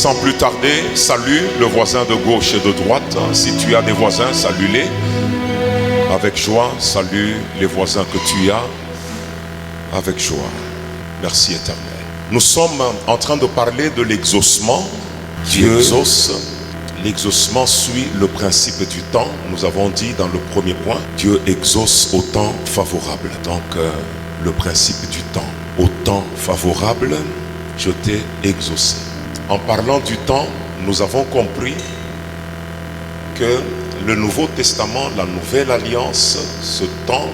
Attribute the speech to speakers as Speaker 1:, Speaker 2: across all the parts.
Speaker 1: sans plus tarder, salue le voisin de gauche et de droite. Si tu as des voisins, salue-les. Avec joie, salue les voisins que tu as. Avec joie. Merci Éternel. Nous sommes en train de parler de l'exaucement. Dieu exauce. L'exaucement suit le principe du temps. Nous avons dit dans le premier point, Dieu exauce au temps favorable. Donc, le principe du temps. Au temps favorable, je t'ai exaucé. En parlant du temps, nous avons compris que le Nouveau Testament, la Nouvelle Alliance, ce temps,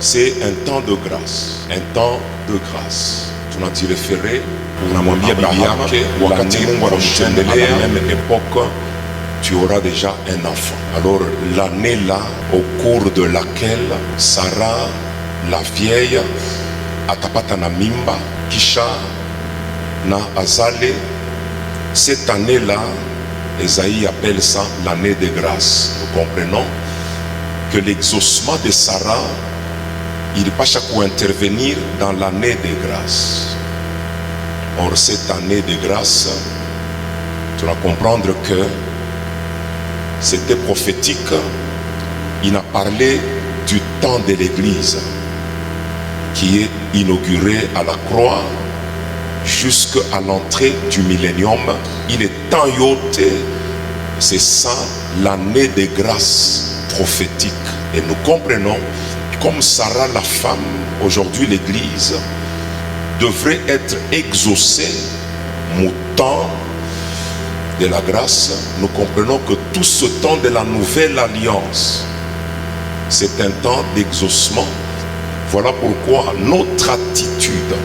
Speaker 1: c'est un temps de grâce. Un temps de grâce. Tunajireferee unamwambia bibi yake wakati Mungu anamtembelea, à la même époque tu auras déjà un enfant. Alors l'année là au cours de laquelle Sarah la vieille atapata na mimba kisha na azale, cette année là Esaïe appelle ça l'année de grâce. Nous comprenons que l'exaucement de Sarah, il pas chaque fois intervenir dans l'année de grâce. Or cette année de grâce, tu vas comprendre que c'était prophétique. Il a parlé du temps de l'Église qui est inauguré à la croix jusqu'à l'entrée du millénium. Il est temps yoté, c'est ça l'année de grâce prophétique. Et nous comprenons, comme Sarah la femme, aujourd'hui l'Église devrait être exaucée au temps de la grâce. Nous comprenons que tout ce temps de la nouvelle alliance, c'est un temps d'exaucement. Voilà pourquoi notre attitude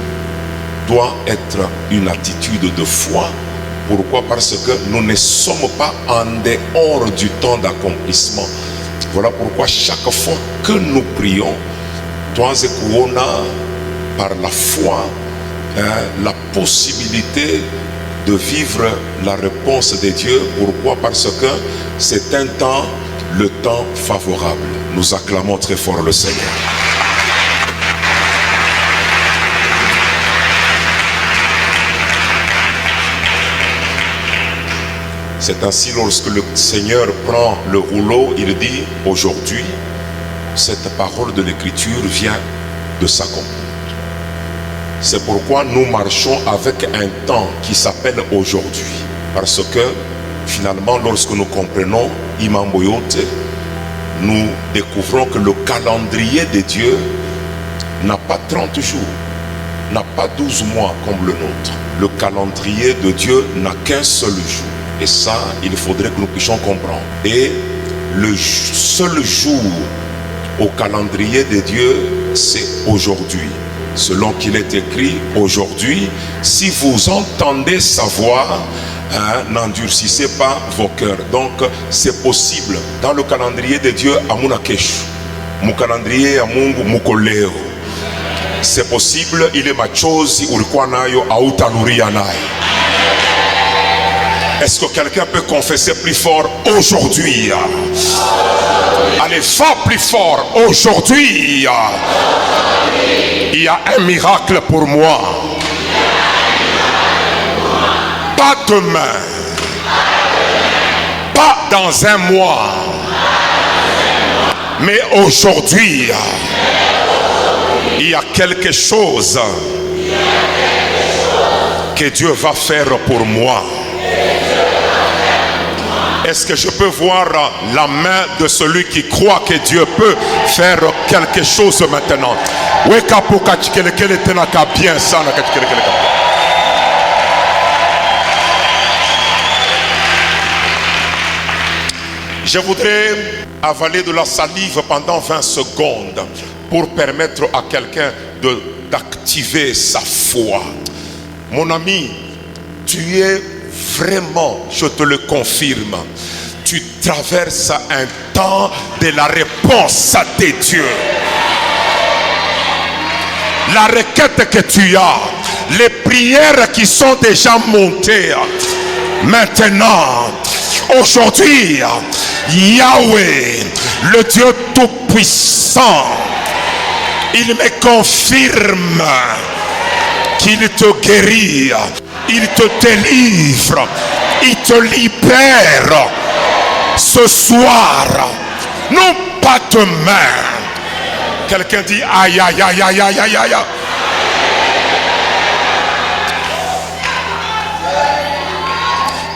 Speaker 1: doit être une attitude de foi. Pourquoi? Parce que nous ne sommes pas en dehors du temps d'accomplissement. Voilà pourquoi chaque fois que nous prions, par la foi, la possibilité de vivre la réponse de Dieu. Pourquoi? Parce que c'est un temps, le temps favorable. Nous acclamons très fort le Seigneur. C'est ainsi lorsque le Seigneur prend le rouleau, il dit aujourd'hui, cette parole de l'Écriture vient de s'accomplir. C'est pourquoi nous marchons avec un temps qui s'appelle aujourd'hui. Parce que finalement, lorsque nous comprenons Imamboyote, nous découvrons que le calendrier de Dieu n'a pas 30 jours, n'a pas 12 mois comme le nôtre. Le calendrier de Dieu n'a qu'un seul jour. Et ça, il faudrait que nous puissions comprendre. Et le seul jour au calendrier de Dieu, c'est aujourd'hui. Selon qu'il est écrit aujourd'hui, si vous entendez sa voix, n'endurcissez pas vos cœurs. Donc, c'est possible. Dans le calendrier de Dieu, amuna keshu. Mon calendrier, amungu mukoleo. C'est possible, il est machozi, ulikuwa nayo, autaluria nayo. Est-ce que quelqu'un peut confesser plus fort aujourd'hui? Allez, va plus fort aujourd'hui. Il y a un miracle pour moi. Pas demain. Pas dans un mois. Mais aujourd'hui, il y a quelque chose que Dieu va faire pour moi. Est-ce que je peux voir la main de celui qui croit que Dieu peut faire quelque chose maintenant? Je voudrais avaler de la salive pendant 20 secondes pour permettre à quelqu'un d'activer sa foi. Mon ami, tu es vraiment, je te le confirme, tu traverses un temps de la réponse de Dieu. La requête que tu as, les prières qui sont déjà montées, maintenant, aujourd'hui, Yahweh, le Dieu Tout-Puissant, il me confirme qu'il te guérit Il te délivre. Il te libère. Ce soir, non pas demain. Quelqu'un dit aïe aïe aïe aïe aïe aïe aïe.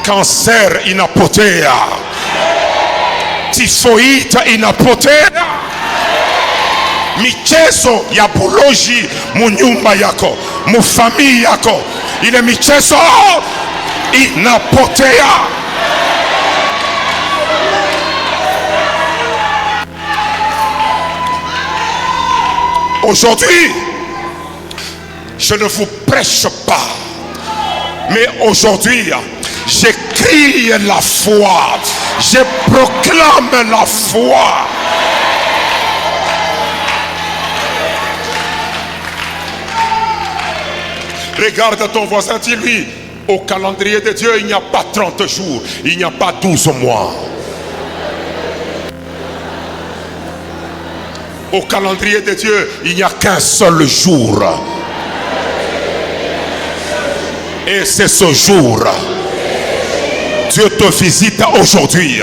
Speaker 1: Cancer inapotea. Tifoid inapotea. Michezo ya buloji munyumba yako, mufamili yako, ile michezo inapotea. Aujourd'hui, je ne vous prêche pas, mais aujourd'hui, j'écris la foi, je proclame la foi. Regarde ton voisin, dis-lui, au calendrier de Dieu, il n'y a pas 30 jours, il n'y a pas 12 mois. Au calendrier de Dieu, il n'y a qu'un seul jour. Et c'est ce jour. Dieu te visite aujourd'hui.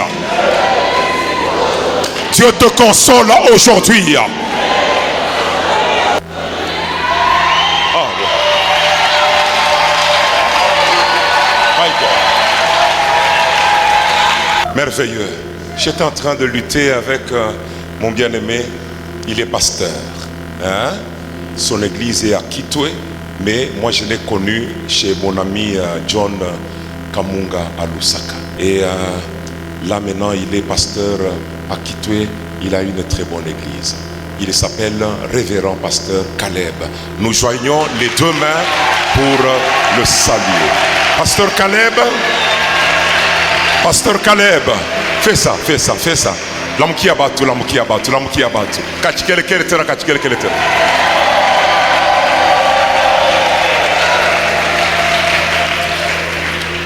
Speaker 1: Dieu te console aujourd'hui. Merveilleux. J'étais en train de lutter avec mon bien-aimé. Il est pasteur. Hein? Son église est à Kitwe. Mais moi je l'ai connu chez mon ami John Kamunga à Lusaka. Et là maintenant il est pasteur à Kitwe. Il a une très bonne église. Il s'appelle Révérend Pasteur Caleb. Nous joignons les deux mains pour le saluer. Pasteur Caleb. Pasteur Caleb. Fais ça, fais ça, fais ça. L'homme qui a battu, l'homme qui a battu, l'homme qui a battu.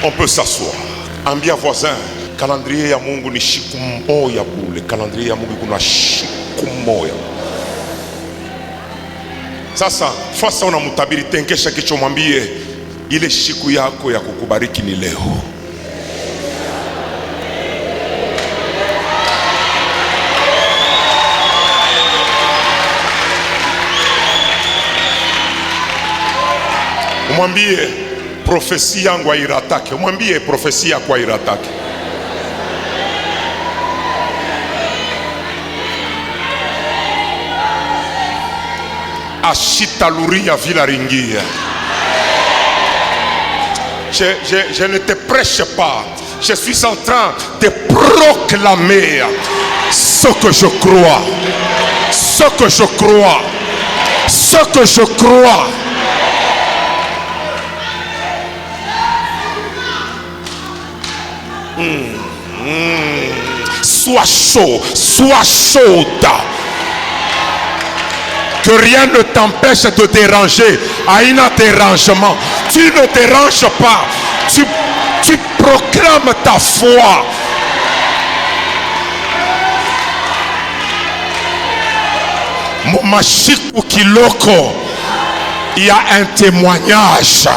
Speaker 1: On peut s'asseoir. Ambia voisin, calendrier ya Mungu ni siku moja bule. Calendrier ya Mungu kuna siku moja. Sasa fasa unamtabiri tenkesha kicho mwambie ile siku yako ya kukubariki ni leo. Mwambie profesia yangu hairatake. Mwambie profesia kwa hairatake. Ashitaluria vilaringia. Je ne te prêche pas. Je suis en train de proclamer ce que je crois. Ce que je crois. Ce que je crois. Sois chaud, sois chaude. Que rien ne t'empêche de déranger. À un dérangement, tu ne déranges pas. Tu proclames ta foi. Momashiku Kiloko, il y a un témoignage.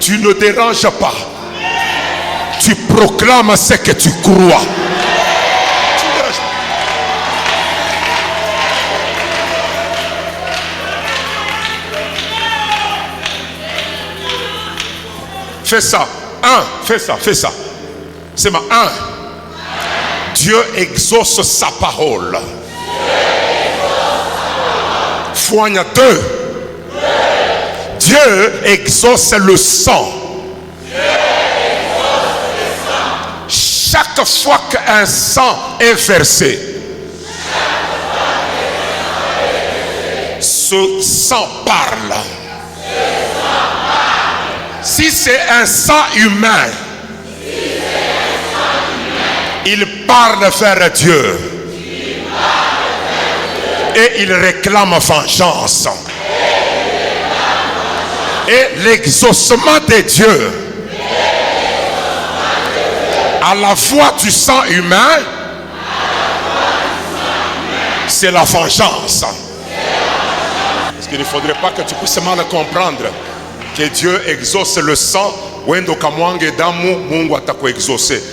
Speaker 1: Tu ne déranges pas. Tu proclames ce que tu crois. Fais ça. Fais ça, fais ça. C'est ma 1. Dieu exauce sa parole. Foigne 2. Dieu exauce le sang. Chaque fois qu'un sang est versé, ce sang parle. Si c'est un sang humain, parle vers Dieu. Et il réclame vengeance. Et l'exaucement de Dieu à la fois du sang humain, c'est la vengeance. Parce qu'il ne faudrait pas que tu puisses mal comprendre que Dieu exauce le sang.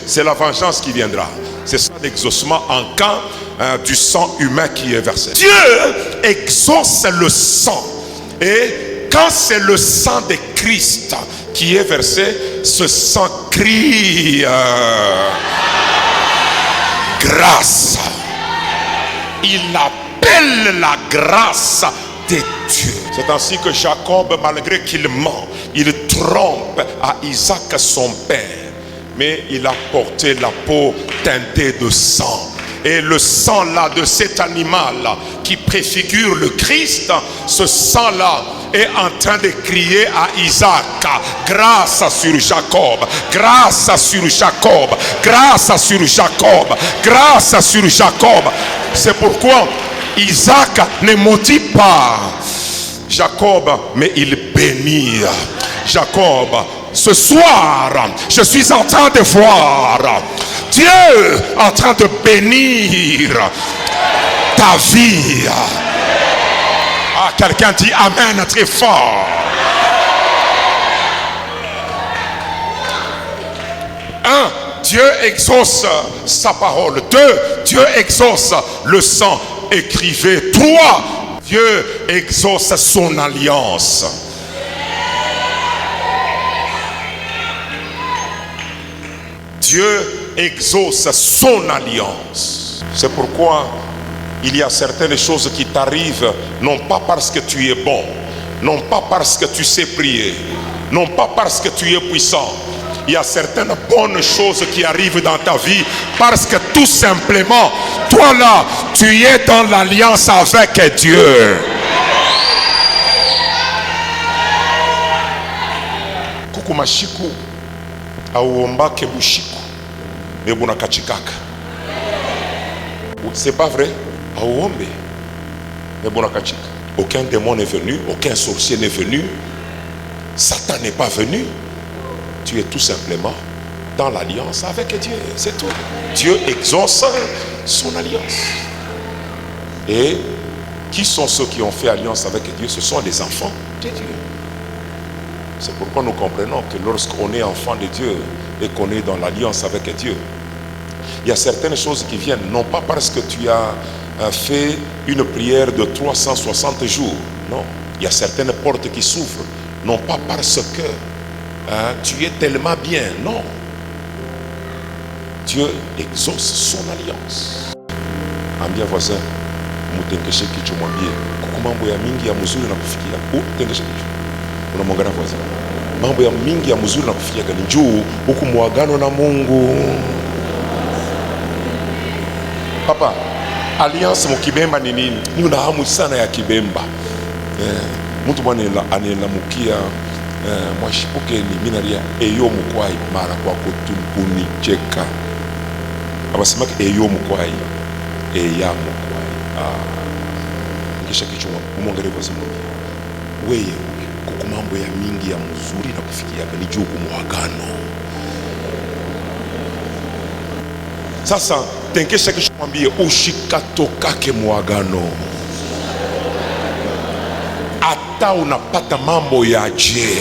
Speaker 1: C'est la vengeance qui viendra. C'est ça l'exaucement en cas du sang humain qui est versé. Dieu exauce le sang. Et quand c'est le sang de Christ qui est versé, ce sang crie grâce. Il appelle la grâce de Dieu. C'est ainsi que Jacob, malgré qu'il ment, il trompe à Isaac son père, mais il a porté la peau teintée de sang. Et le sang là de cet animal qui préfigure le Christ, ce sang là est en train de crier à Isaac, grâce sur Jacob, grâce sur Jacob, grâce sur Jacob, grâce sur Jacob. C'est pourquoi Isaac ne maudit pas Jacob, mais il bénit Jacob. Ce soir, je suis en train de voir Dieu en train de bénir ta vie. Ah, quelqu'un dit Amen très fort. Un, Dieu exauce sa parole. Deux, Dieu exauce le sang écrivé. Trois, Dieu exauce son alliance. Dieu exauce son alliance. C'est pourquoi il y a certaines choses qui t'arrivent, non pas parce que tu es bon, non pas parce que tu sais prier, non pas parce que tu es puissant. Il y a certaines bonnes choses qui arrivent dans ta vie parce que tout simplement, toi là, tu es dans l'alliance avec Dieu. Kukumashiku auombake bushiku nebuna kachikaka. C'est pas vrai? Auombe nebuna kachika. Aucun démon n'est venu, aucun sorcier n'est venu, Satan n'est pas venu. Tu es tout simplement dans l'alliance avec Dieu, c'est tout. Dieu exauce son alliance. Et qui sont ceux qui ont fait alliance avec Dieu? Ce sont les enfants de Dieu. C'est pourquoi nous comprenons que lorsqu'on est enfant de Dieu et qu'on est dans l'alliance avec Dieu, il y a certaines choses qui viennent, non pas parce que tu as fait une prière de 360 jours, non. Il y a certaines portes qui s'ouvrent, non pas parce que tu es tellement bien, non. Dieu exauce son alliance. Ambia voisin, mutengeshe kichwa mwambie, kuko mambo ya mingi ya mzuri na kufikia. Tengeshe kichwa. Unamwangalia voisin. Mambo ya mingi ya mzuri na kufikia ni juu huku muagano na Mungu. Papa, alliance mukibemba ni nini? Ni una hamu sana ya kibemba. Mtu mwana anelamukia mwashipuke ni minaria eyo mukwai mara kwa kutunicheka. Abasemake eyo mukwai eya mukwai. Kisha kichwa umwangalie kwa sababu wewe kuko mambo ya mingi ya mzuri na kufikia ni juu kumwagano. Sasa tenkesha kisha mwambie ushikatokake mwagano. Hata unapata mambo ya je,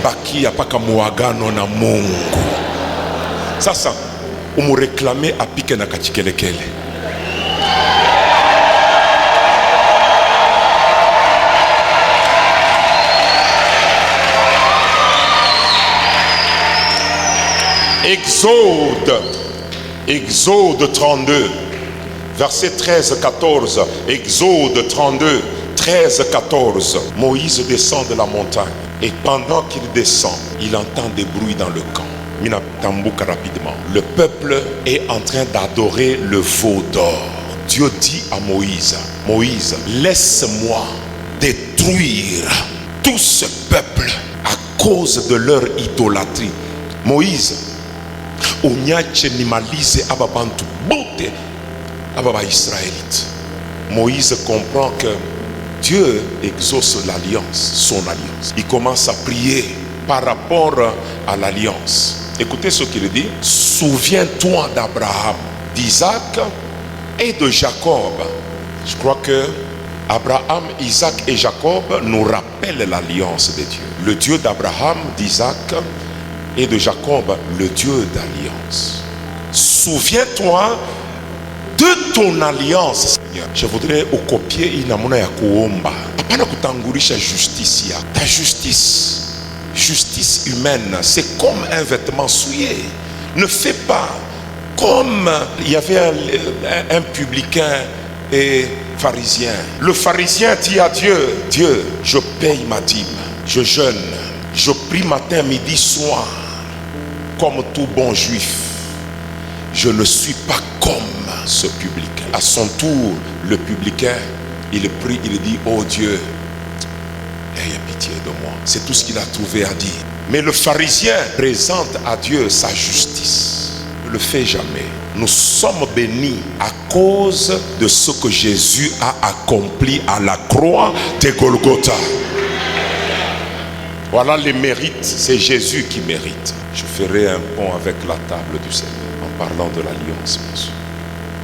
Speaker 1: bakia paka muagano na Mungu. Sasa umureklame apike na kachikelekele. Exode 32 verset 13-14. Exode 32 13-14. Moïse descend de la montagne et pendant qu'il descend, il entend des bruits dans le camp. Mina tambuka rapidement. Le peuple est en train d'adorer le veau d'or. Dieu dit à Moïse, Moïse, laisse-moi détruire tout ce peuple à cause de leur idolâtrie. Moïse, Unyache nimalize aba bantu bote aba ba Israélite. Moïse comprend que Dieu exauce l'alliance, son alliance. Il commence à prier par rapport à l'alliance. Écoutez ce qu'il dit. Souviens-toi d'Abraham, d'Isaac et de Jacob. Je crois que Abraham, Isaac et Jacob nous rappellent l'alliance de Dieu. Le Dieu d'Abraham, d'Isaac et de Jacob, le Dieu d'alliance. Souviens-toi de ton alliance, Seigneur. Je voudrais copier inamuna ya kuomba. Hapana kutangulisha justice ya. Ta justice humaine, c'est comme un vêtement souillé. Ne fais pas comme il y avait un publicain et pharisien. Le pharisien dit à Dieu, Dieu, je paye ma dîme, je jeûne, je prie matin, midi, soir, comme tout bon juif. Je ne suis pas comme ce publicain. À son tour, le publicain, il prie, il dit, oh Dieu, aie pitié de moi. C'est tout ce qu'il a trouvé à dire. Mais le pharisien présente à Dieu sa justice. Ne le fait jamais. Nous sommes bénis à cause de ce que Jésus a accompli à la croix de Golgotha. Voilà les mérites, c'est Jésus qui mérite. Je ferai un pont avec la table du Seigneur en parlant de l'alliance, bien sûr.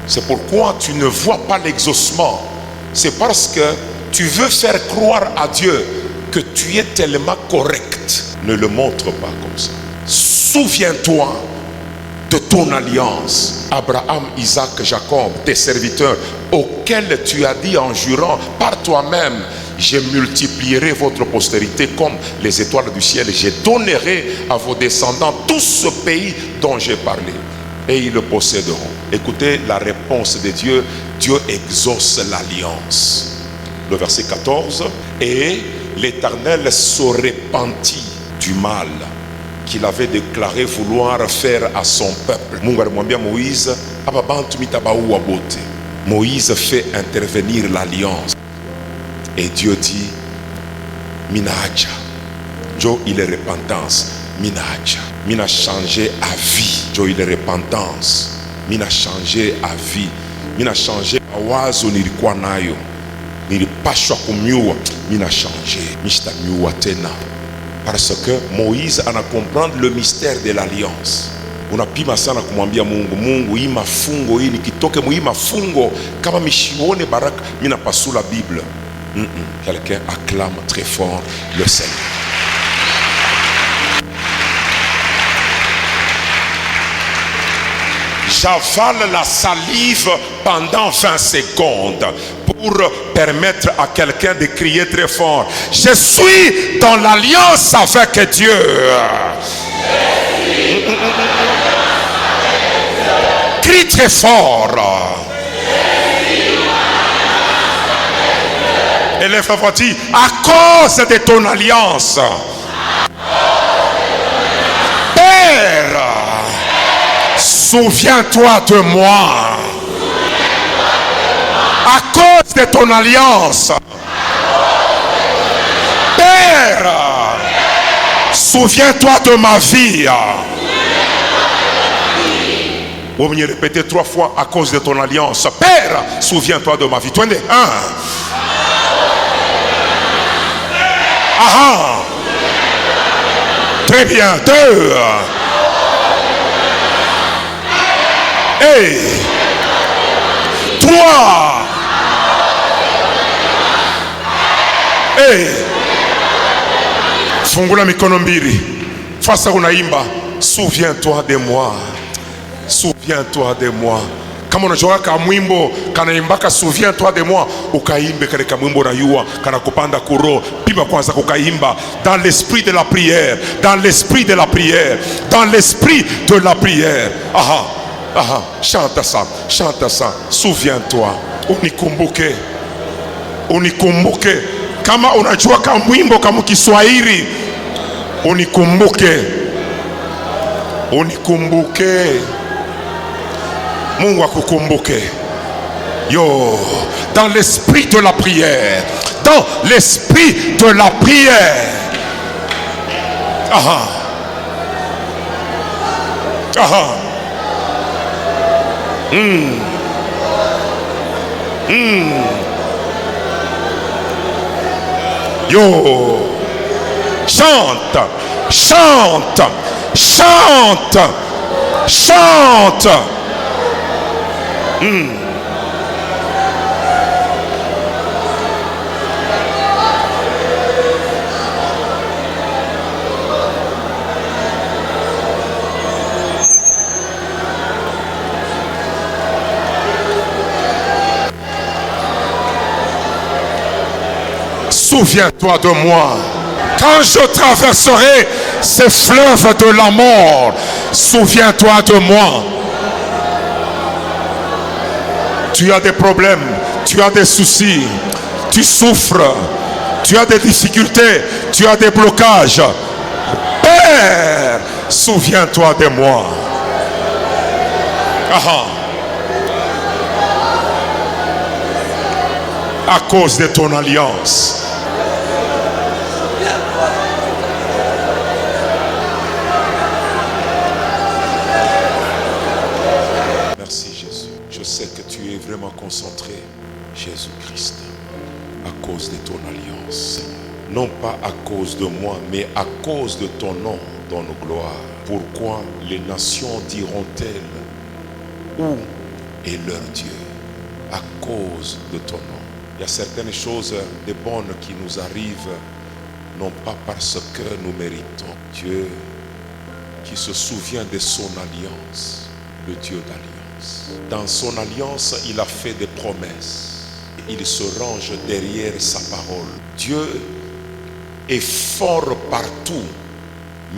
Speaker 1: C'est pourquoi tu ne vois pas l'exaucement. C'est parce que tu veux faire croire à Dieu que tu es tellement correct. Ne le montre pas comme ça. Souviens-toi de ton alliance, Abraham, Isaac, Jacob, tes serviteurs, auxquels tu as dit en jurant par toi-même, je multiplierai votre postérité comme les étoiles du ciel, je donnerai à vos descendants tout ce pays dont j'ai parlé, et ils le posséderont. Écoutez la réponse de Dieu. Dieu exauce l'alliance. Le verset 14, et l'Éternel se repentit du mal qu'il avait déclaré vouloir faire à son peuple. Moïse fait intervenir l'alliance. Et Dieu dit, Minahacha. Joe, il est repentance. Minahacha. Mina changé à vie. Joe, il est repentance. Mina changé à vie. Mina changé à wazo nilikuwa nayo. Nilipashwa kumiua. Mina changé. Mishta miua tena. Parce que Moïse ana comprendre le mystère de l'alliance. Unapima sana kumwambia Mungu, Mungu hii mafungo hii nikitoke mu hii mafungo kama mishione baraka mina pasula Bible. Quelqu'un acclame très fort le Seigneur. J'avale la salive pendant 20 secondes pour permettre à quelqu'un de crier très fort. Je suis dans l'alliance avec Dieu. Crie très fort. Élève la voix, dit, à cause de ton alliance, Père, souviens-toi de moi. À cause de ton alliance, Père, souviens-toi de ma vie. Vous me répétez 3 fois, à cause de ton alliance, Père, souviens-toi de ma vie. 1. Ah, très bien. 2. Et 3. Et fungula mikono mbili. Fasa unaimba, souviens-toi de moi. Souviens-toi de moi. Kama unajua ka mwimbo kanaimbaka souviens-toi de moi, ukaimbe kale ka mwimbo na yua kana kupanda kuro, pima kwanza kukaimba dans l'esprit de la prière, dans l'esprit de la prière, dans l'esprit de la prière. Aha, aha, chante ça, souviens-toi, unikumbuke, unikumbuke. Kama unajua ka mwimbo kama Kiswahili, unikumbuke, unikumbuke. Mungu akukumbuke. Yo, dans l'esprit de la prière, dans l'esprit de la prière. Aha. Ah. Yo. Chante. Chante. Chante. Chante. Souviens-toi de moi. Quand je traverserai ces fleuves de la mort, souviens-toi de moi. Tu as des problèmes, tu as des soucis, tu souffres, tu as des difficultés, tu as des blocages. Père, souviens-toi de moi. À cause de ton alliance. Merci Jésus. Je sais que tu es vraiment concentré, Jésus-Christ, à cause de ton alliance. Non pas à cause de moi, mais à cause de ton nom dans nos gloires. Pourquoi les nations diront-elles, où est leur Dieu? À cause de ton nom. Il y a certaines choses de bonnes qui nous arrivent, non pas parce que nous méritons. Dieu qui se souvient de son alliance, le Dieu d'alliance. Dans son alliance, il a fait des promesses. Il se range derrière sa parole. Dieu est fort partout,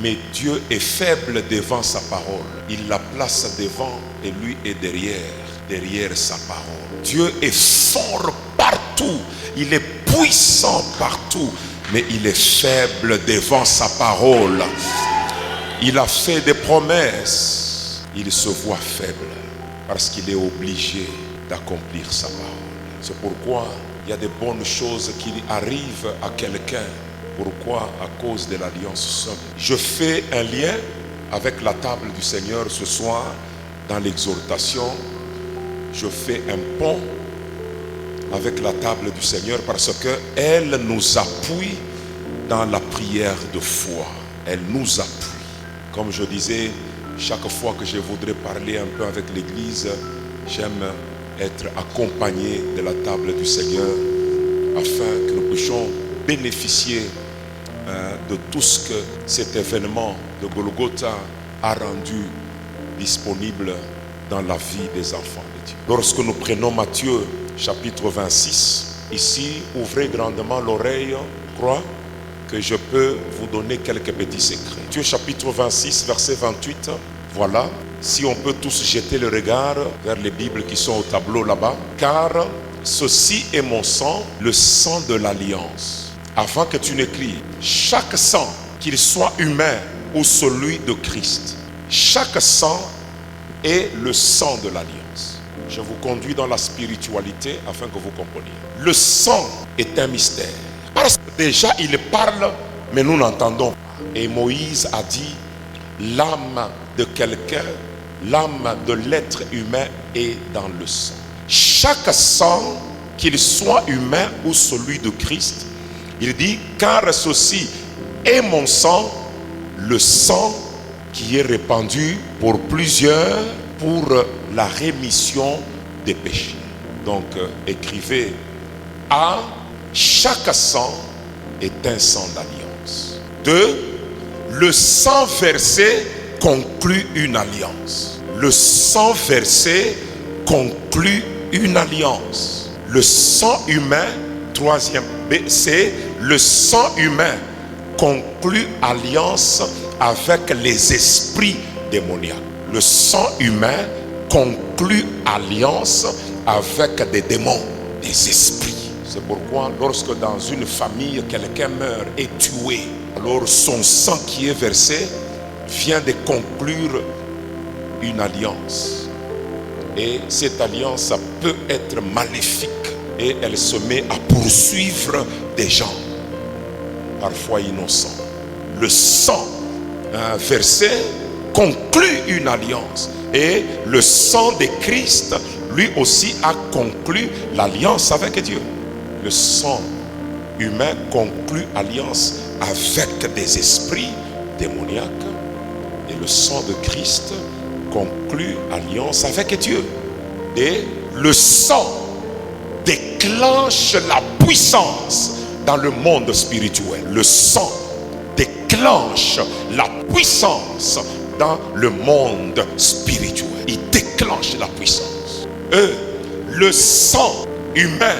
Speaker 1: mais Dieu est faible devant sa parole. Il la place devant et lui est derrière sa parole. Dieu est fort partout, il est puissant partout, mais il est faible devant sa parole. Il a fait des promesses, il se voit faible parce qu'il est obligé d'accomplir sa parole. C'est pourquoi il y a des bonnes choses qui arrivent à quelqu'un. Pourquoi? À cause de l'alliance seule. Je fais un lien avec la table du Seigneur ce soir dans l'exhortation. Je fais un pont avec la table du Seigneur parce qu'elle nous appuie dans la prière de foi. Elle nous appuie. Comme je disais, chaque fois que je voudrais parler un peu avec l'Église, j'aime être accompagné de la table du Seigneur afin que nous puissions bénéficier de tout ce que cet événement de Golgotha a rendu disponible dans la vie des enfants de Dieu. Lorsque nous prenons Matthieu chapitre 26, ici, ouvrez grandement l'oreille, je crois que je peux vous donner quelques petits secrets. Matthieu chapitre 26, verset 28, voilà, si on peut tous jeter le regard vers les Bibles qui sont au tableau là-bas, car ceci est mon sang, le sang de l'alliance. Avant que tu n'écris, chaque sang, qu'il soit humain ou celui de Christ, chaque sang est le sang de l'alliance. Je vous conduis dans la spiritualité afin que vous compreniez. Le sang est un mystère. Parce que déjà il parle, mais nous n'entendons pas. Et Moïse a dit, l'âme de quelqu'un, l'âme de l'être humain est dans le sang. Chaque sang, qu'il soit humain ou celui de Christ, il dit, car ceci est mon sang, le sang qui est répandu pour plusieurs, pour la rémission des péchés. Donc, écrivez, A, chaque sang est un sang d'alliance. 2, le sang versé conclut une alliance. Le sang versé conclut une alliance. Le sang humain, troisième B, c'est le sang humain conclut alliance avec les esprits démoniaques. Le sang humain conclut alliance avec des démons, des esprits. C'est pourquoi lorsque dans une famille quelqu'un meurt et tué, alors son sang qui est versé vient de conclure une alliance. Et cette alliance peut être maléfique et elle se met à poursuivre des gens, parfois innocents. Le sang versé conclu une alliance. Et le sang de Christ, lui aussi, a conclu l'alliance avec Dieu. Le sang humain conclut alliance avec des esprits démoniaques. Et le sang de Christ conclut alliance avec Dieu. Et le sang déclenche la puissance dans le monde spirituel. Le sang déclenche la puissance dans le monde spirituel. Il déclenche la puissance. Le sang humain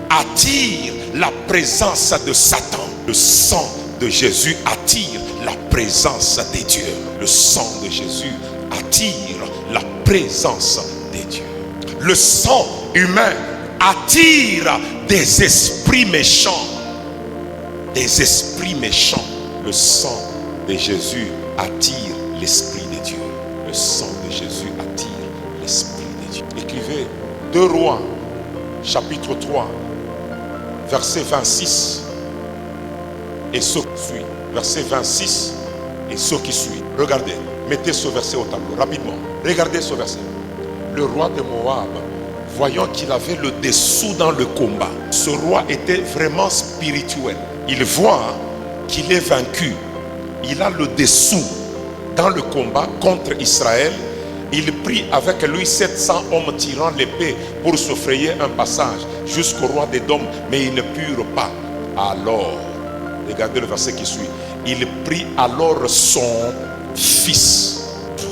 Speaker 1: attire la présence de Satan. Le sang de Jésus attire la présence des dieux. Le sang de Jésus attire la présence des dieux. Le sang humain attire des esprits méchants. Des esprits méchants. Le sang de Jésus attire l'esprit de Dieu. Le sang de Jésus attire l'esprit de Dieu. Écrivez 2 Rois, chapitre 3, verset 26 et ce qui suit. Verset 26 et ce qui suit. Regardez, mettez ce verset au tableau rapidement. Regardez ce verset. Le roi de Moab, voyant qu'il avait le dessous dans le combat, ce roi était vraiment spirituel. Il voit qu'il est vaincu. Il a le dessous dans le combat contre Israël. Il prit avec lui 700 hommes tirant l'épée pour se frayer un passage jusqu'au roi d'Édom, mais ils ne purent pas. Alors, regardez le verset qui suit. Il prit alors son fils,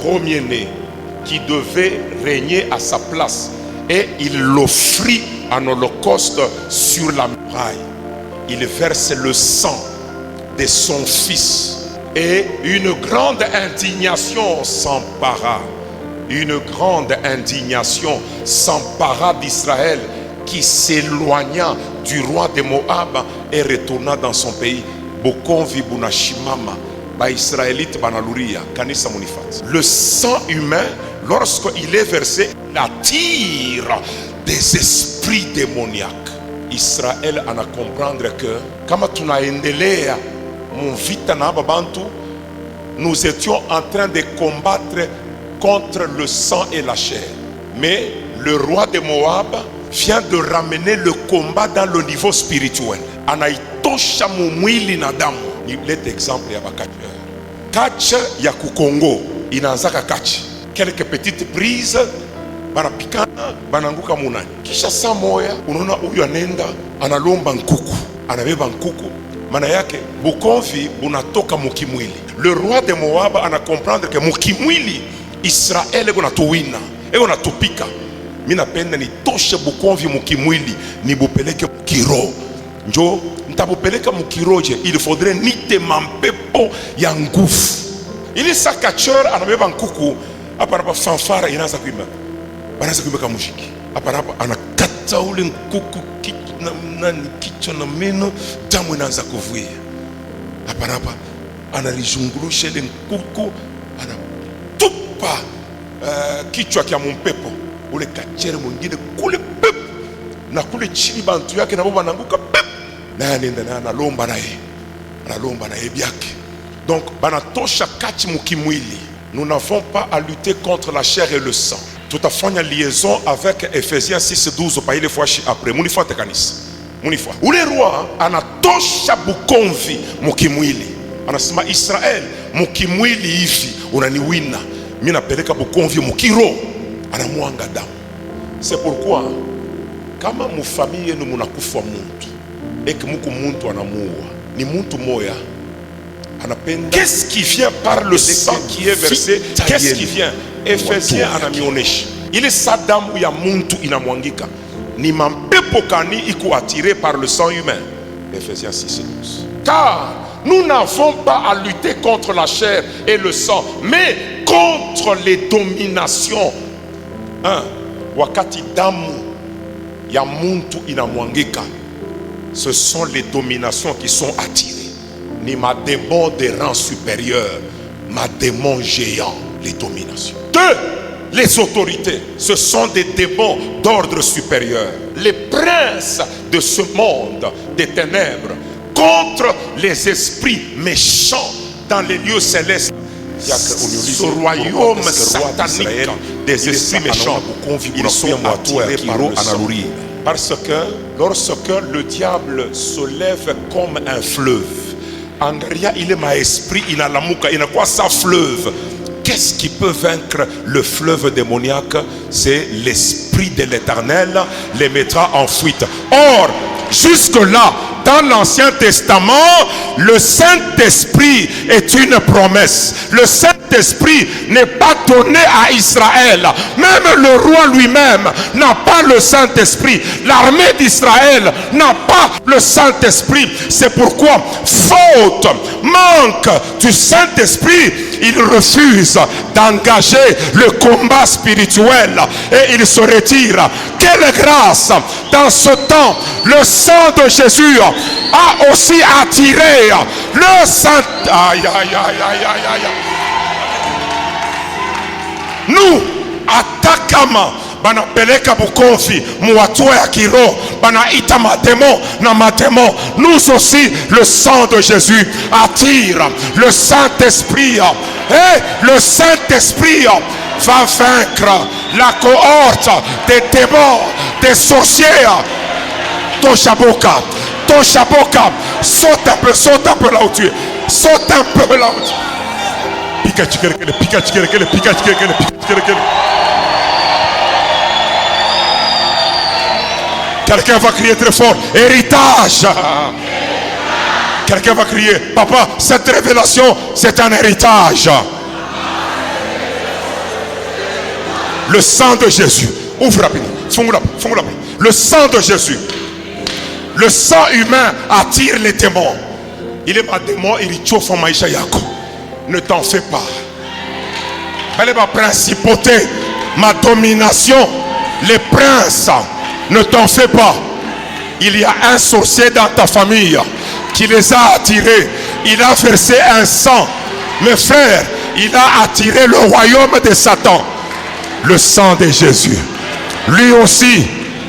Speaker 1: premier-né, qui devait régner à sa place, et il l'offrit en holocauste sur la muraille. Il verse le sang de son fils, et une grande indignation s'empara. Une grande indignation s'empara d'Israël, qui s'éloigna du roi de Moab et retourna dans son pays. Bokonvi bunashimama ba Israélite banaluria kanisa munifat. Le sang humain, lorsqu'il est versé, il attire des esprits démoniaques. Israël en a comprendre que kama tunaendelea muvita na babantu, nous étions en train de combattre contre le sang et la chair. Mais le roi de Moab vient de ramener le combat dans le niveau spirituel. Anaitosha mumwili na damu. Ni let exemple ya bakacheur. Catch ya kukongo inaanzaka catch. Quelques petites prises banapikana bananguka munani. Kisha saa moya unaona huyu anenda analomba nkuku, anabeba nkuku. Maana yake bukonvi bunatoka mukimwili. Le roi de Moab ana comprendre que mukimwili Israel eko natuwina, eko natupika. Mimi napenda nitoshe bukonvi mukimwili, nibupeleke mukiro. Njo nitabupeleka mukiroje, il faudrait nite mampepo ya nguvu. Ili sakacheur anabeba nkuku, hapa hapa fanfara inaanza kuimba. Banaanza kuimba kama muziki. Hapa hapa anakata ule nkuku kichwa na meno, damu inaanza kuvuja. Hapa hapa analijungurusha ile nkuku, anatupa kichwa kia mumpepo. Ule kachere mwingine kule pep, na kule chini bantu yake na baba nanguka pep, na nenda na analomba na byake. Donc banatosha kachi mukimwili. Nous n'avons pas à lutter contre la chair et le sang. Tutafanya liaison avec Ephésiens 6:12 pa ile fois après. Munifuate kanisa. Munifuate. Ule roi anatosha bukonvi mukimwili. Anasema Israel, mukimwili hivi unaniwina. Mimi napeleka bukonvi mukiro. Anamwanga damu. C'est pourquoi kama mufamille yenu munakufa muntu eki muku muntu anamuua, ni muntu moya anapenda. Qu'est-ce qui vient par le sang qui est versé? Qu'est-ce qui vient? Ephésiens anamionesha ile sadamu ya muntu inamwangika, ni mampepo kani iko attiré par le sang humain. Ephésiens 6:12. Car nous n'avons pas à lutter contre la chair et le sang, mais contre les dominations. Wakati damu ya muntu inamwangika, ce sont les dominations qui sont attirées. Ni ma démon de rang supérieur, ma démon géant, les dominations. 2. Les autorités, ce sont des démons d'ordre supérieur. Les princes de ce monde des ténèbres contre les esprits méchants dans les lieux célestes.
Speaker 2: Ce royaume satanique des esprits méchants, ils sont attirés par le sang. Parce que lorsque le diable se lève comme un fleuve, angalia il est ma esprit, il a l'amuka, il a quoi ça fleuve? Qu'est-ce qui peut vaincre le fleuve démoniaque? C'est l'esprit de l'Éternel les mettra en fuite. Or, jusque-là, dans l'Ancien Testament, le Saint-Esprit est une promesse. Le Saint-Esprit n'est pas donné à Israël. Même le roi lui-même n'a pas le Saint-Esprit. L'armée d'Israël n'a pas le Saint-Esprit. C'est pourquoi, faute, manque du Saint-Esprit, il refuse d'engager le combat spirituel et il se retire. Quelle grâce! Dans ce temps, le sang de Jésus a aussi attiré le Saint. Aïe, aïe, aïe, aïe, aïe, aïe. Nous, atakama banapeleka bukonfi muwatue ya kiro banaita mademo na mademo. Nous aussi, le sang de Jésus attire le Saint-Esprit. Et le Saint-Esprit va vaincre la cohorte des démons, des sorciers. Toshaboka, Toshaboka, saute un peu là où tu es. Saute un peu là où tu es. Pikachu, Pikachu, Pikachu, Pikachu. Quelqu'un va crier très fort, héritage. Quelqu'un va crier, papa, cette révélation, c'est un héritage. Le sang de Jésus, ouvre rapidement, fongle. Le sang de Jésus, le sang humain attire les démons. Il est ma démon, il chauffe en maïcha yako. Ne t'en fais pas. Elle est ma principauté, ma domination, les princes. Ne t'en fais pas. Il y a un sorcier dans ta famille qui les a attirés. Il a versé un sang. Mes frères, il a attiré le royaume de Satan. Le sang de Jésus. Lui aussi,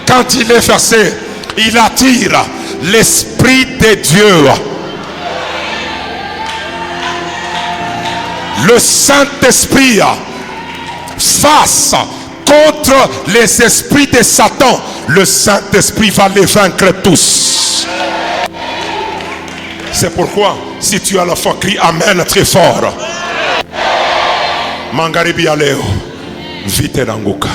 Speaker 2: quand il est versé, il attire l'Esprit de Dieu. Le Saint-Esprit face contre les esprits de Satan. Le Saint-Esprit va les vaincre tous. C'est pourquoi, si tu as la foi, crie Amen très fort. Mangaribi aleo, vite nanguka.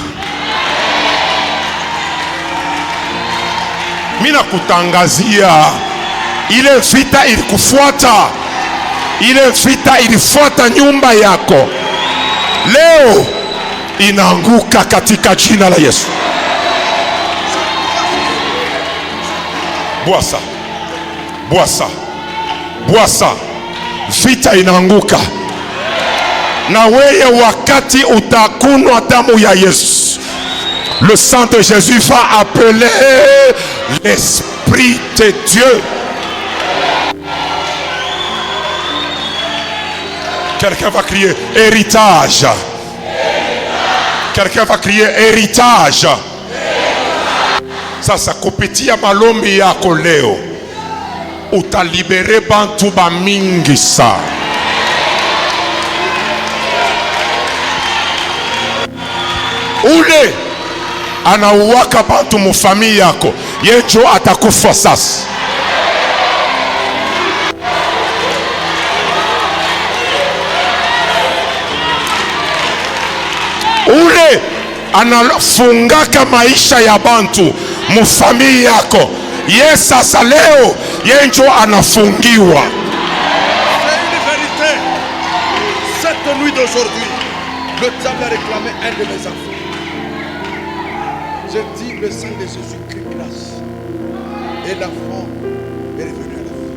Speaker 2: Mina kutangazia, ile vita ilikufuata. Ile vita ilifuata nyumba yako. Leo inaanguka katika jina la Yesu. Bwasa. Vita inaanguka. Na wewe wakati utakunwa damu ya Yesu, le sang de Jésus va appeler l'Esprit de Dieu. Quelqu'un va crier héritage. Quelqu'un va crier héritage. Sasa kupitia malombi yako leo utalibere bantu ba mingi sana. Ule anauwaka bantu mufamili yako, yejo atakufa sasa. Ule anafungaka maisha ya bantu mufamili yako, yes, sasa leo yenjo anafungiwa.
Speaker 3: C'est une vérité. Cette nuit d'aujourd'hui, le diable a réclamé un de mes enfants. Je dis le sang de Jésus-Christ grâce. Et l'enfant est revenu à la vie.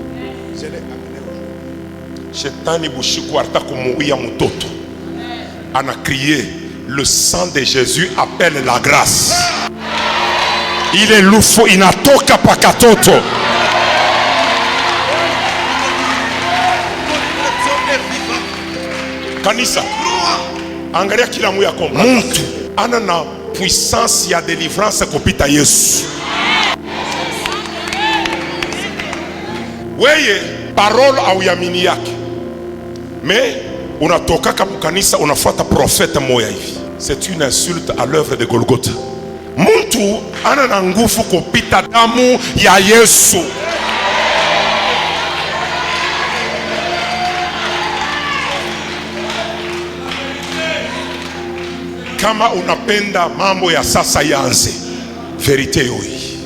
Speaker 3: Je l'ai amené aujourd'hui.
Speaker 2: Shetani bushiku arta kumuia mtoto. Ana crié, le sang de Jésus appelle la grâce. Il est loufo, inatoka pakatoto. Kanisa, angalia kila mtu yako. Mtu ana na puissance ya délivrance kupita Yesu. Weye parole au yamini yake. Mais unatokaka mkanisa unafuata profeta moya hivi. C'est une insulte à l'œuvre de Golgotha. Muntu ana na nguvu kupita damu ya Yesu. Kama unapenda mambo ya sasa yanze, vérité yoyi.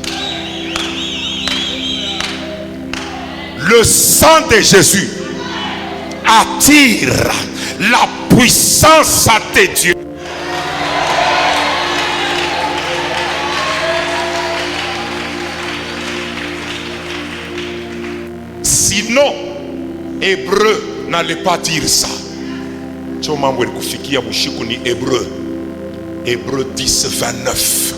Speaker 2: Le sang de Jésus attire la puissance de Dieu. Sinon, Hébreu n'allait pas dire ça. Cho mambo ilikufikia mushiku ni Hébreu. Hébreu 10, 29.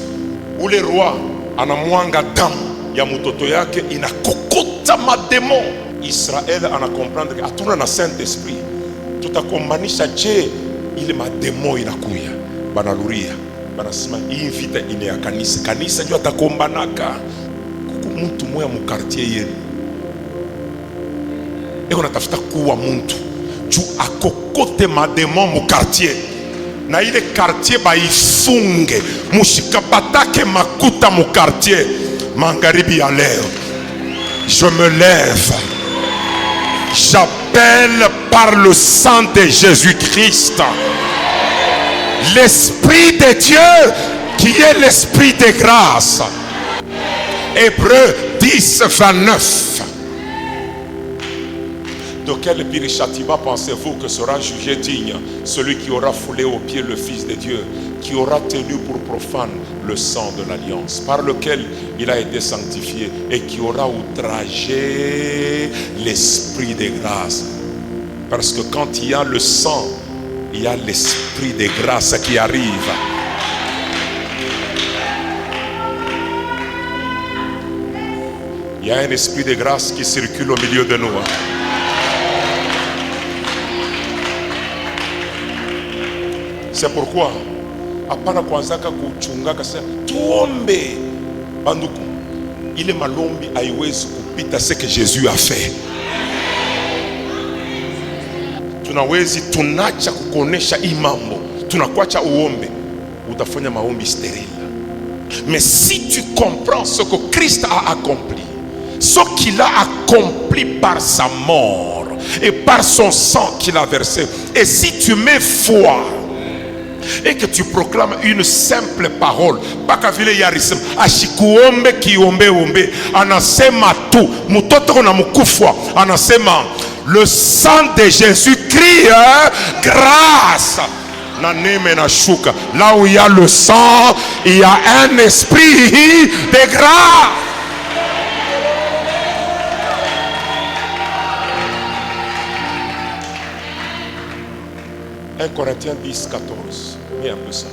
Speaker 2: Ule roi anamwanga damu ya mtoto yake inakokota mademo. Israel anakomprendre atuna na Saint-Esprit. Tutakombanisha je ile mademo inakuya. Banaluria. Banasema hii vita ine ya kanisa. Kanisa juu atakombanaka. Kuku mtu moya mu quartier yenu. Eko natafuta kuwa muntu. Juu akokote mademo mu quartier. Na ile quartier baifunge. Mushikapatake makuta mu quartier. Mangaribi ya leo. Je me lève. J'appelle par le sang de Jésus-Christ l'Esprit de Dieu qui est l'Esprit de grâce. Hébreu 10, 29. De quel pire châtiment pensez-vous que sera jugé digne celui qui aura foulé aux pieds le Fils de Dieu, qui aura tenu pour profane le sang de l'alliance, par lequel il a été sanctifié, et qui aura outragé l'Esprit de grâce? Parce que quand il y a le sang, il y a l'Esprit de grâce qui arrive. Il y a un esprit de grâce qui circule au milieu de nous. C'est pourquoi apana kwanzaka kuchungaka sasa tuombe banduku ile malombi haiwezi kupita ce que Jésus a fait. Tunawezi tunacha kukonesha imambo, tunakuacha uombe, utafanya maombi stérile. Mais si tu comprends ce que Christ a accompli, ce qu'il a accompli par sa mort et par son sang qu'il a versé, et si tu mets foi et que tu proclames une simple parole, baka vile yarisema ashikuombe kiombe ombe, anasema tu mutoto na mukufwa, anasema le sang de Jésus-Christ, grâce na neme na shuka. Là où il y a le sang, il y a un esprit de grâce. Un Corinthiens 10, 14. Mets un peu ça.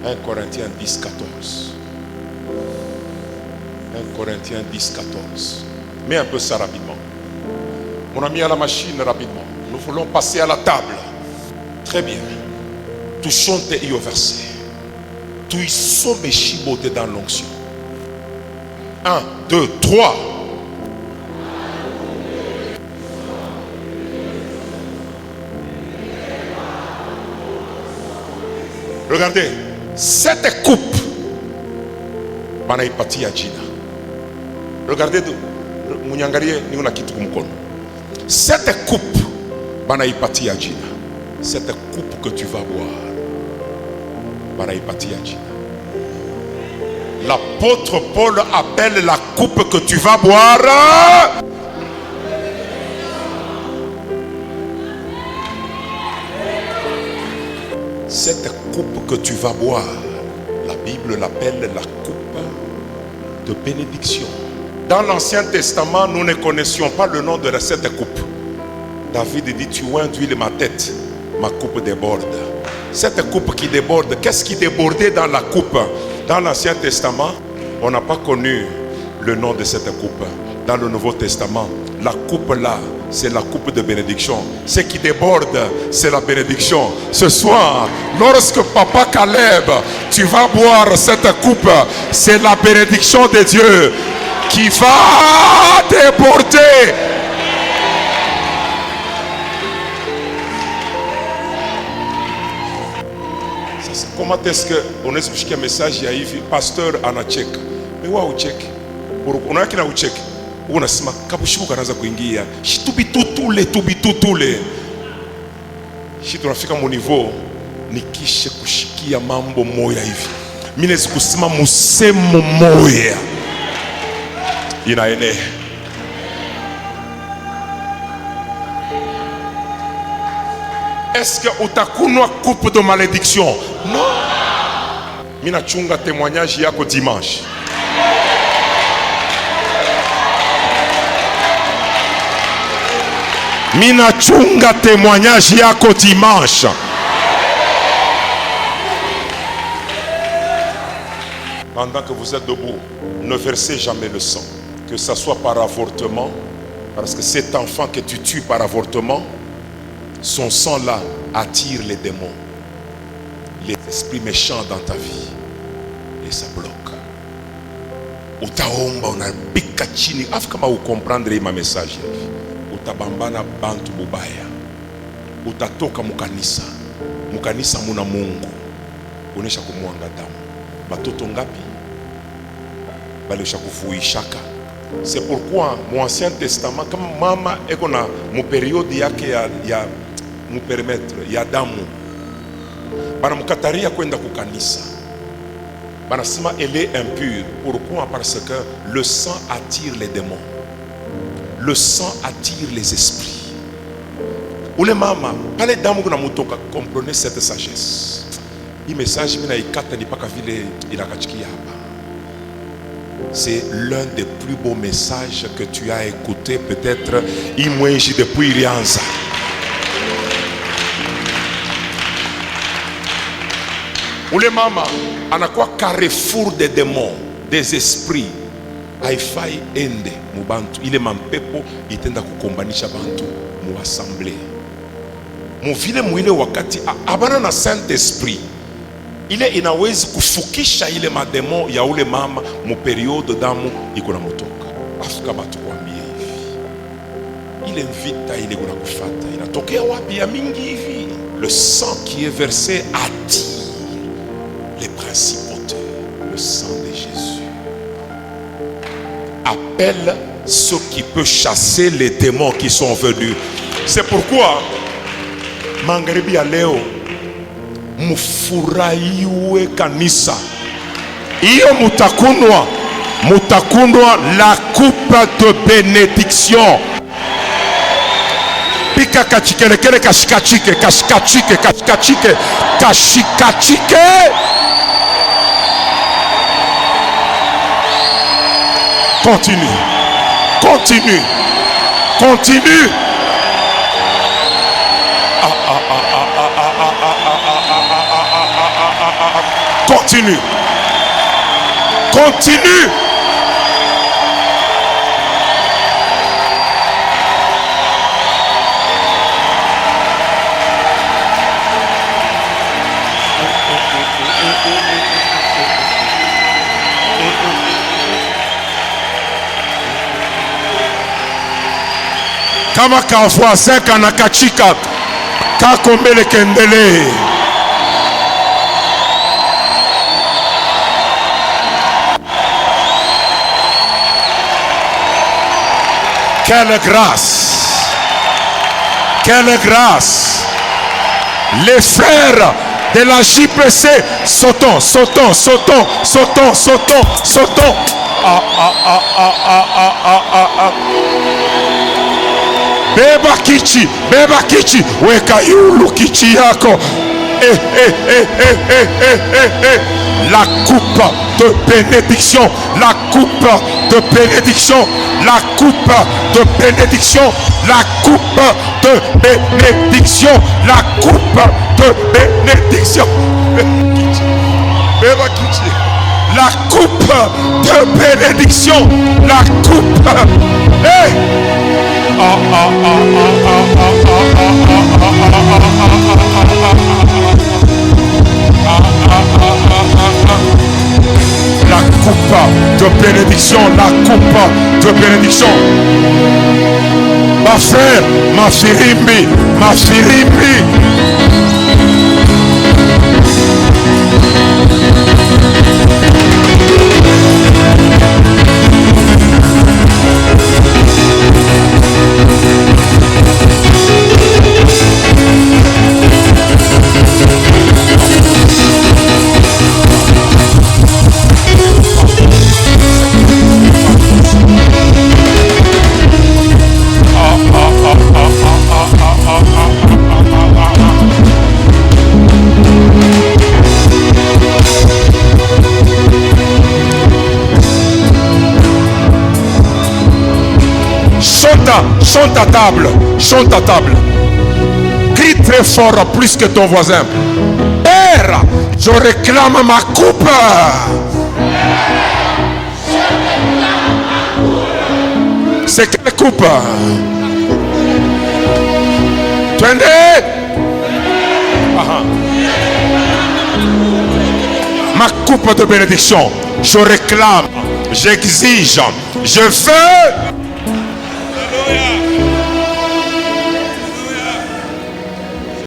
Speaker 2: 1 Corinthiens 10, 14. 1 Corinthiens 10, 14. Mets un peu ça rapidement. On a mis à la machine rapidement. Nous voulons passer à la table. Très bien. Touchons tes au verset. Tu y sommes chiboté dans l'onction. 1, 2, 3. Regardez, cette coupe, banaipatia jina. Regardez, munyangalie ni una kitu kumkono. Cette coupe, banaipatia jina. Cette coupe que tu vas boire, banaipatia jina. L'apôtre Paul appelle la coupe que tu vas boire. Cette coupe que tu vas boire, la Bible l'appelle la coupe de bénédiction. Dans l'Ancien Testament, nous ne connaissions pas le nom de cette coupe. David dit, tu induis ma tête, ma coupe déborde. Cette coupe qui déborde, qu'est-ce qui débordait dans la coupe? Dans l'Ancien Testament, on n'a pas connu le nom de cette coupe. Dans le Nouveau Testament, la coupe là, c'est la coupe de bénédiction. Ce qui déborde, c'est la bénédiction. Ce soir, lorsque Papa Caleb, tu vas boire cette coupe, c'est la bénédiction de Dieu qui va déborder. comment est-ce que on explique un message ya hivi pasteur anacheka. Mais wa ucheke. Unaona kina ucheke. Unasema kabushiku kanaanza kuingia. Tubitutule. Shi tunafika mu niveau nikishe kushikia mambo moya hivi. Mimi naweza kusema musemo moya. Inaenea. Est-ce que utakunwa coupe de malédiction? Non. Mina chunga témoignage yako dimanche. Mina chunga témoignage yako dimanche. Pendant que vous êtes debout, ne versez jamais le sang. Que ça soit par avortement, parce que cet enfant que tu tues par avortement, son sang-là attire les démons, les esprits méchants dans ta vie, et ça bloque. Utaomba unapika chini, afu kama ukomprendre ma message, utabambana bantu bubaya, utatoka mukanisa muna Mungu, unesha kumwanga damu. Batoto ngapi balesha kufuishaka. C'est pourquoi mon Ancien Testament, comme mama eko na mu période yake ya mu permettre ya damu, bana mukataria kwenda kukanisa, bana sema elle est impure. Pourquoi? Parce que le sang attire les démons, le sang attire les esprits. Ule mama pale damu kuna mutoka. Comprenez cette sagesse. Hii message mina ikata ni paka vile inakachikia hapa. C'est l'un des plus beaux messages que tu as écouté peut-être imwenji depuis Rianza. Ule mama anakuwa carrefour des démons, des esprits. Haifai ende mubantu ile mampepo itenda kukombanisha bantu mu assemblée. Mu vile muile wakati abana na Saint Esprit, ile inawezi kufukisha ile mademo ya ule mama mu periode damu iko na motoka. Afika batu kwambie hivi, ile vita ile kuna kufata inatokea wapi ya mingi hivi? Le sang qui est versé attire les principautés. Le sang de Jésus appelle ce qui peut chasser les démons qui sont venus. C'est pourquoi magharibi ya leo mufurahiwe kanisa. Iyo mutakunwa la coupe de bénédiction. Pika kachikelekele kashikachike. Continue. Continue. Kama kafuase kanakachika kakombele kendele. Quelle grâce. Les frères de la JPC, sautons. Beba kichi, weka yulu kichi yako. La coupe de bénédiction, la coupe de bénédiction, la coupe de bénédiction, la coupe de bénédiction, la coupe de bénédiction. Beba kichi, la coupe de bénédiction, la coupe. Hey! La coupe de bénédiction, la coupe de bénédiction. Ma frère, ma firimbi. chante à table. Chante à table. Crie très fort, plus que ton voisin. Père, je réclame ma coupe. C'est quelle coupe? Tenez. Ma coupe de bénédiction, je réclame, j'exige, je veux